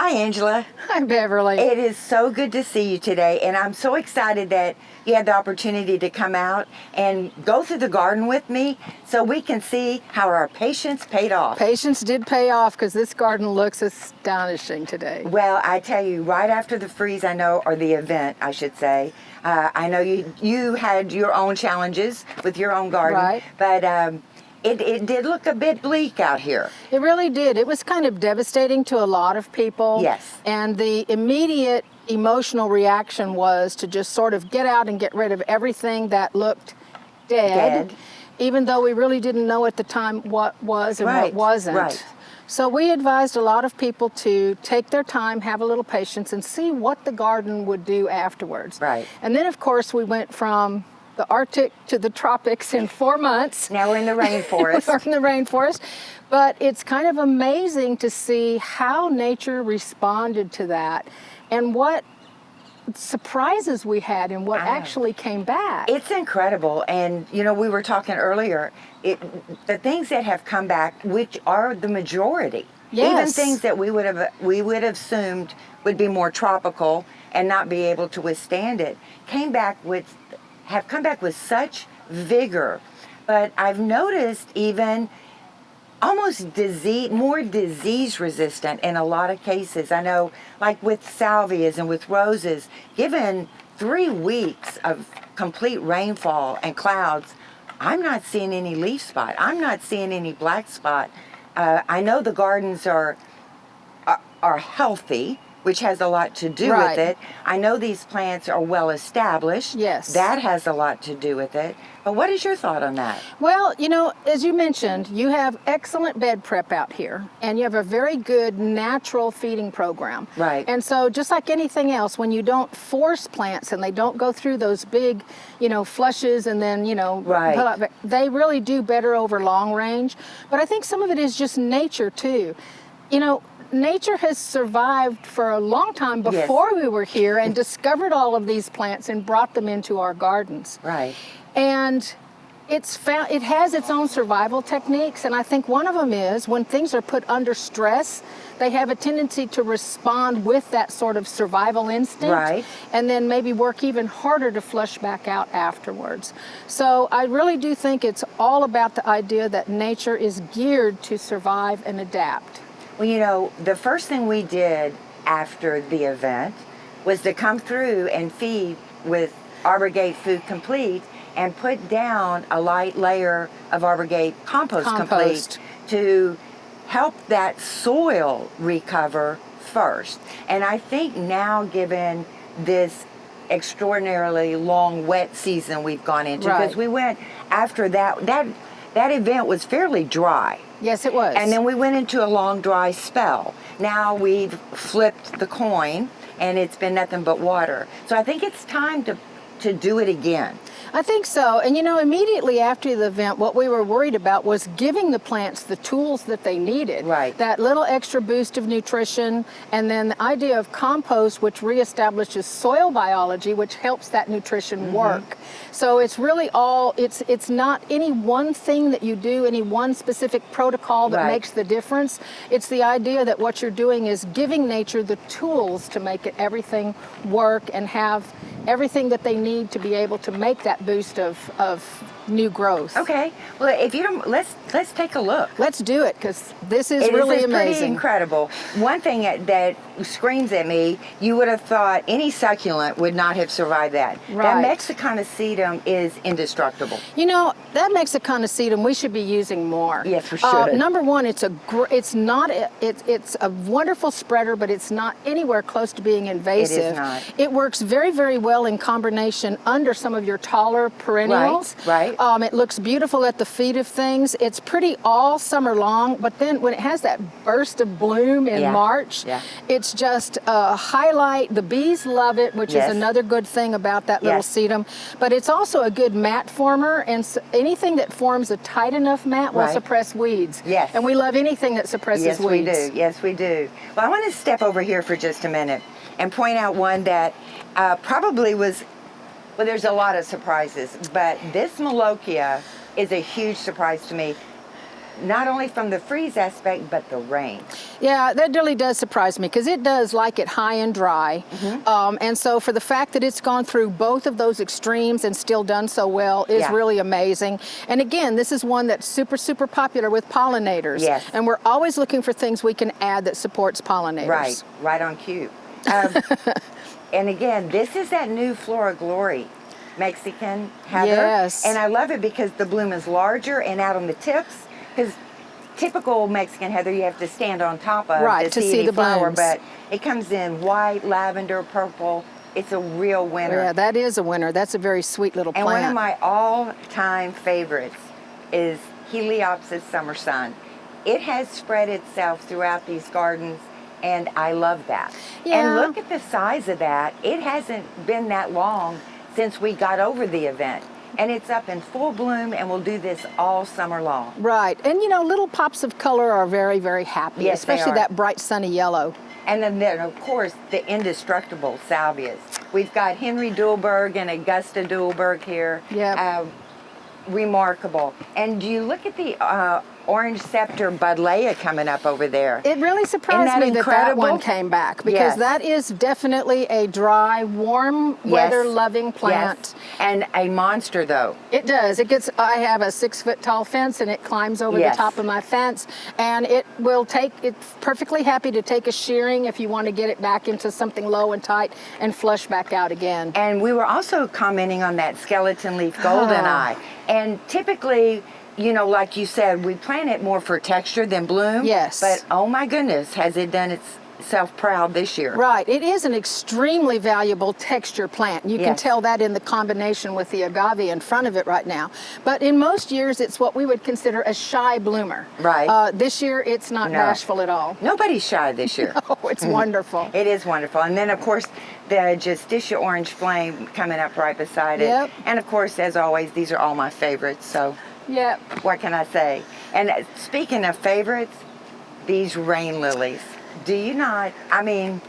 Hi, Angela. Hi, Beverly. It is so good to see you today, and I'm so excited that you had the opportunity to come out and go through the garden with me so we can see how our patience paid off. Patience did pay off because this garden looks astonishing today. Well, I tell you, right after the freeze, I know, or the event, I should say, I know you had your own challenges with your own garden, Right. But it did look a bit bleak out here. It really did. It was kind of devastating to a lot of people. Yes. And the immediate emotional reaction was to just sort of get out and get rid of everything that looked dead. Even though we really didn't know at the time what was and what wasn't. Right. So we advised a lot of people to take their time, have a little patience, and see what the garden would do afterwards. Right. And then, of course, we went from the Arctic to the tropics in 4 months. Now we're in the rainforest. We're in the rainforest. But it's kind of amazing to see how nature responded to that and what surprises we had and what actually came back. It's incredible. And, you know, we were talking earlier, the things that have come back, which are the majority, even things that we would have assumed would be more tropical and not be able to withstand it, have come back with such vigor. But I've noticed even almost more disease resistant in a lot of cases. I know, like with salvias and with roses, given 3 weeks of complete rainfall and clouds, I'm not seeing any leaf spot. I'm not seeing any black spot. I know the gardens are healthy, which has a lot to do with it. I know these plants are well established. Yes. That has a lot to do with it. But what is your thought on that? Well, you know, as you mentioned, you have excellent bed prep out here, and you have a very good natural feeding program. Right. And so just like anything else, when you don't force plants and they don't go through those big, flushes and then, they really do better over long range. But I think some of it is just nature too. Nature has survived for a long time before we were here and discovered all of these plants and brought them into our gardens. Right. And it has its own survival techniques, and I think one of them is when things are put under stress, they have a tendency to respond with that sort of survival instinct, and then maybe work even harder to flush back out afterwards. So I really do think it's all about the idea that nature is geared to survive and adapt. Well, the first thing we did after the event was to come through and feed with Arbor Gate Food Complete and put down a light layer of Arbor Gate Compost Complete to help that soil recover first. And I think now, given this extraordinarily long wet season we've gone into, because we went after that event was fairly dry. Yes, it was. And then we went into a long dry spell. Now we've flipped the coin and it's been nothing but water. So I think it's time to do it again. I think so. And immediately after the event, what we were worried about was giving the plants the tools that they needed. Right. That little extra boost of nutrition, and then the idea of compost, which reestablishes soil biology, which helps that nutrition work. So it's really it's not any one thing that you do, any one specific protocol that makes the difference. It's the idea that what you're doing is giving nature the tools to make everything work and have everything that they need to be able to make that boost of new growth. Okay. Well, if you don't, let's take a look. Let's do it, because this is really amazing. Pretty incredible. One thing that screams at me, you would have thought any succulent would not have survived that. That Mexicana sedum is indestructible. That Mexicana sedum we should be using more. Yes, we should. Number one, it's a wonderful spreader, but it's not anywhere close to being invasive. It is not. It works very, very well in combination under some of your taller perennials. Right. It looks beautiful at the feet of things. It's pretty all summer long, but then when it has that burst of bloom in March, it's just a highlight. The bees love it, which is another good thing about that little sedum. But it's also a good mat former, and anything that forms a tight enough mat will suppress weeds. Yes. And we love anything that suppresses weeds. Yes, we do. Yes, we do. Well, I want to step over here for just a minute and point out one that probably was. Well, there's a lot of surprises, but this Malokia is a huge surprise to me. not only from the freeze aspect, but the rain. Yeah, that really does surprise me because it does like it high and dry. And so for the fact that it's gone through both of those extremes and still done so well is really amazing. And again, this is one that's super, super popular with pollinators. Yes. And we're always looking for things we can add that supports pollinators. Right on cue. And again, this is that new Flora Glory Mexican heather. Yes. And I love it because the bloom is larger and out on the tips. Because typical Mexican heather you have to stand on top of to see any the flower, blooms. but it comes in white, lavender, purple. It's a real winner. Yeah, that is a winner. That's a very sweet little And plant. one of my all-time favorites is Heliopsis Summer Sun. It has spread itself throughout these gardens, and I love that. Yeah. And look at the size of that. It hasn't been that long since we got over the event. And it's up in full bloom, and we'll do this all summer long. Right. And you know, little pops of color are very, very happy, Yes, they especially are. that bright sunny yellow. And then, of course, the indestructible salvias. We've got Henry Duelberg and Augusta Duelberg here. Yep. Remarkable. And you look at the orange scepter buddleia coming up over there. It really surprised Isn't that me that that incredible? one came back because Yes. that is definitely a dry, warm, weather-loving plant. Yes. And a monster, though. It does. I have a 6-foot tall fence and it climbs over Yes. the top of my fence, and it's perfectly happy to take a shearing if you want to get it back into something low and tight and flush back out again. And we were also commenting on that skeleton leaf goldeneye. And typically, you know, like you said, we plant it more for texture than bloom. Yes. But oh my goodness, has it done itself proud this year? Right. It is an extremely valuable texture plant. You can Yes. tell that in the combination with the agave in front of it right now. But in most years, it's what we would consider a shy bloomer. Right. This year, it's not No. bashful at all. Nobody's shy this year. Oh, it's wonderful. It is wonderful. And then, of course, the Justicia Orange Flame coming up right beside it. Yep. And, of course, as always, these are all my favorites. So Yep. what can I say? And speaking of favorites, these rain lilies. Do you not, I mean,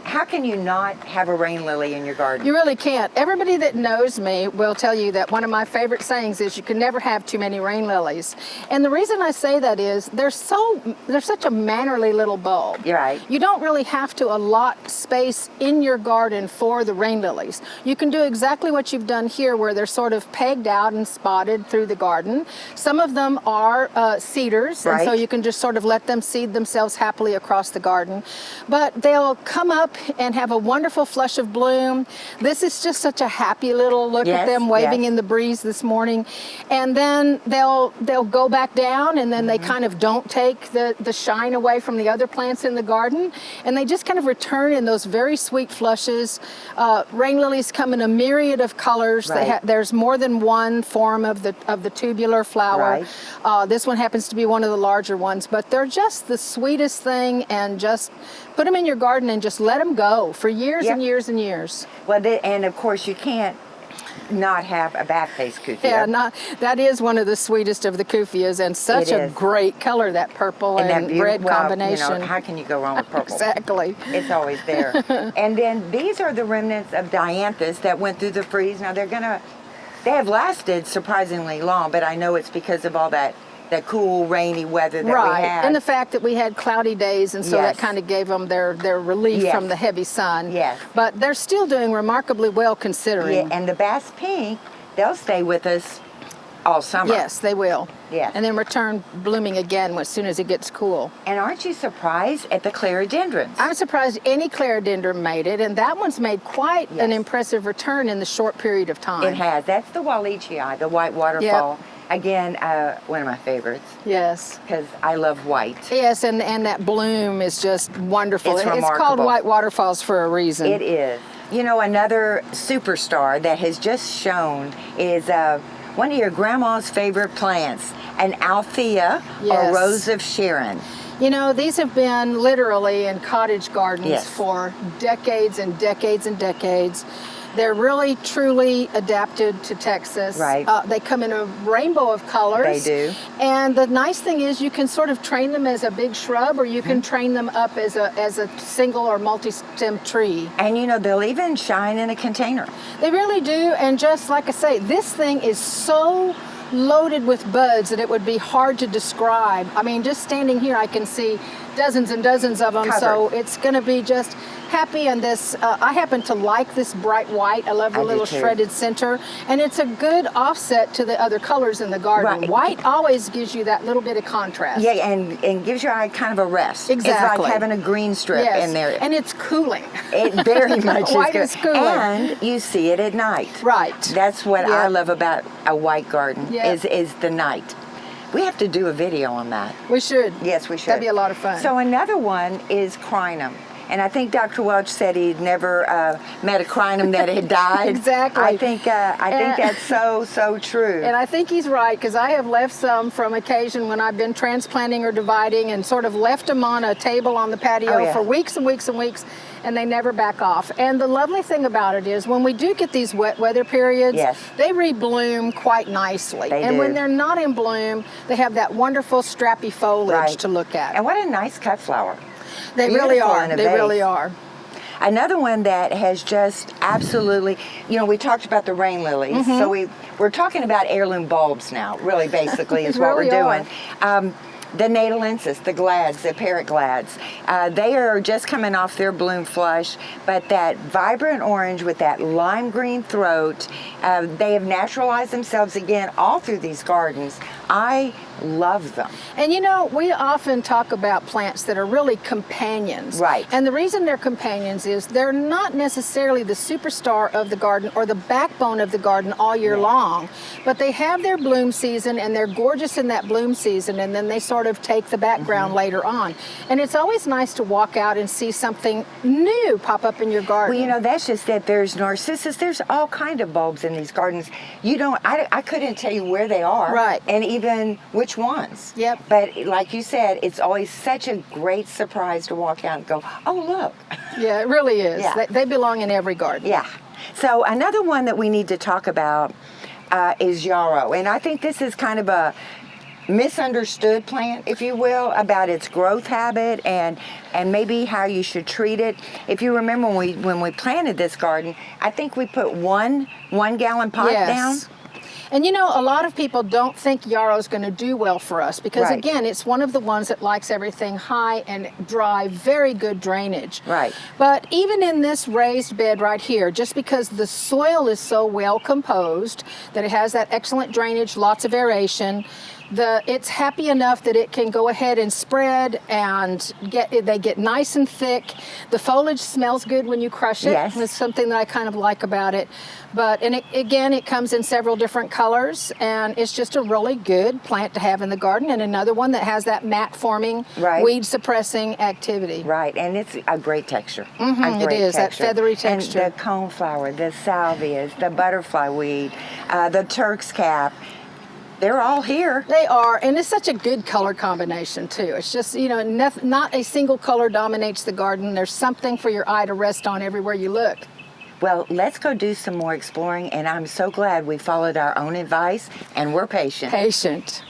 how can you not have a rain lily in your garden? You really can't. Everybody that knows me will tell you that one of my favorite sayings is you can never have too many rain lilies. And the reason I say that is they're such a mannerly little bulb. You're right. You don't really have to allot space in your garden for the rain lilies. You can do exactly what you've done here where they're sort of pegged out and spotted through the garden. Some of them are cedars, and so Right. you can just sort of let them seed themselves happily across the garden. But they'll come up and have a wonderful flush of bloom. This is just such a happy little look Yes, at them waving yes. in the breeze this morning. And then they'll go back down, and then they Mm-hmm. kind of don't take the shine away from the other plants in the garden. And they just kind of return in those very sweet flushes. Rain lilies come in a myriad of colors. Right. There's more than one form of the tubular flower. Right. This one happens to be one of the larger ones, but they're just the sweetest thing, and just put them in your garden and just let them go for years Yep. and years and years. Well, and of course, you can't not have a back-faced kufia. Yeah, that is one of the sweetest of the kufias, and such It a is. great color, that purple And that and beautiful, red well, combination. You know, how can you go wrong with purple? Exactly. It's always there. And then these are the remnants of dianthus that went through the freeze. Now they have lasted surprisingly long, but I know it's because of all that cool, rainy weather that we Right, had. and the fact that we had cloudy days, and so Yes. that kind of gave them their relief Yes. from the heavy sun. Yes. But they're still doing remarkably well considering. Yeah, and the Bass Pink, they'll stay with us all summer. Yes, they will. Yes. And then return blooming again as soon as it gets cool. And aren't you surprised at the clerodendrons? I'm surprised any clerodendron made it, and that one's made quite an Yes. impressive return in the short period of time. It has. That's the Wallichii, the white waterfall. Again, one of my favorites Yes. because I love white. Yes, and that bloom is just wonderful. It's It's called remarkable. White Waterfalls for a reason. It is. You know, another superstar that has just shown is one of your grandma's favorite plants, an Althea or Yes. Rose of Sharon. You know, these have been literally in cottage gardens Yes. for decades and decades and decades. They're really, truly adapted to Texas. Right. They come in a rainbow of colors. They do. And the nice thing is you can sort of train them as a big shrub, or you can train them up as a single or multi-stem tree. And you know, they'll even shine in a container. They really do. And just like I say, this thing is so loaded with buds that it would be hard to describe. I mean, just standing here, I can see dozens and dozens of them. Covered. So it's going to be just happy. And this, I happen to like this bright white. I love the little shredded center, and it's a good offset to the other colors in the garden. Right. White always gives you that little bit of contrast. Yeah, and gives your eye kind of a rest. Exactly. It's like having a green strip in there. And it's cooling. It very much White is is cooling. And you see it at night. Right. That's what I love about a white garden, Yep. is the night. We have to do a video on that. We should. Yes, we should. That'd be a lot of fun. So another one is crinum. And I think Dr. Welch said he'd never met a crinum that had died. Exactly. I think that's so true. And I think he's right, because I have left some from occasion when I've been transplanting or dividing and sort of left them on a table on the patio for weeks and weeks and weeks, and they never back off. And the lovely thing about it is when we do get these wet weather periods, they rebloom quite nicely. They and do. when they're not in bloom, they have that wonderful strappy foliage to look at. And what a nice cut flower. They really are. They really are. Another one that has just absolutely, we talked about the rain lilies, so we're talking about heirloom bulbs now, really, basically, is what we're doing. The natalensis, the glads, the parrot glads, they are just coming off their bloom flush, but that vibrant orange with that lime green throat, they have naturalized themselves again all through these gardens. I love them. And we often talk about plants that are really companions. Right. And the reason they're companions is they're not necessarily the superstar of the garden or the backbone of the garden all year long, but they have their bloom season and they're gorgeous in that bloom season, and then they sort of take the background later on. And it's always nice to walk out and see something new pop up in your garden. Well, that's just it. There's narcissus. There's all kind of bulbs in these gardens. I couldn't tell you where they are. Right. And even which ones. Yep. But like you said, it's always such a great surprise to walk out and go, oh, look. Yeah, it really is. Yeah. They belong in every garden. Yeah. So another one that we need to talk about is yarrow. And I think this is kind of a misunderstood plant, if you will, about its growth habit and maybe how you should treat it. If you remember when we planted this garden, I think we put one gallon pot down. And a lot of people don't think yarrow's going to do well for us because, again, it's one of the ones that likes everything high and dry, very good drainage. Right. But even in this raised bed right here, just because the soil is so well composed that it has that excellent drainage, lots of aeration, it's happy enough that it can go ahead and spread and they get nice and thick. The foliage smells good when you crush it. Yes. That's something that I kind of like about it. It comes in several different colors, and it's just a really good plant to have in the garden, and another one that has that mat forming, weed suppressing activity. Right, and it's a great texture. It is, that feathery texture. And the coneflower, the salvias, the butterfly weed, the Turk's cap. They're all here. They are, and it's such a good color combination too. It's just, not a single color dominates the garden. There's something for your eye to rest on everywhere you look. Well, let's go do some more exploring, and I'm so glad we followed our own advice, and we're patient. Patient.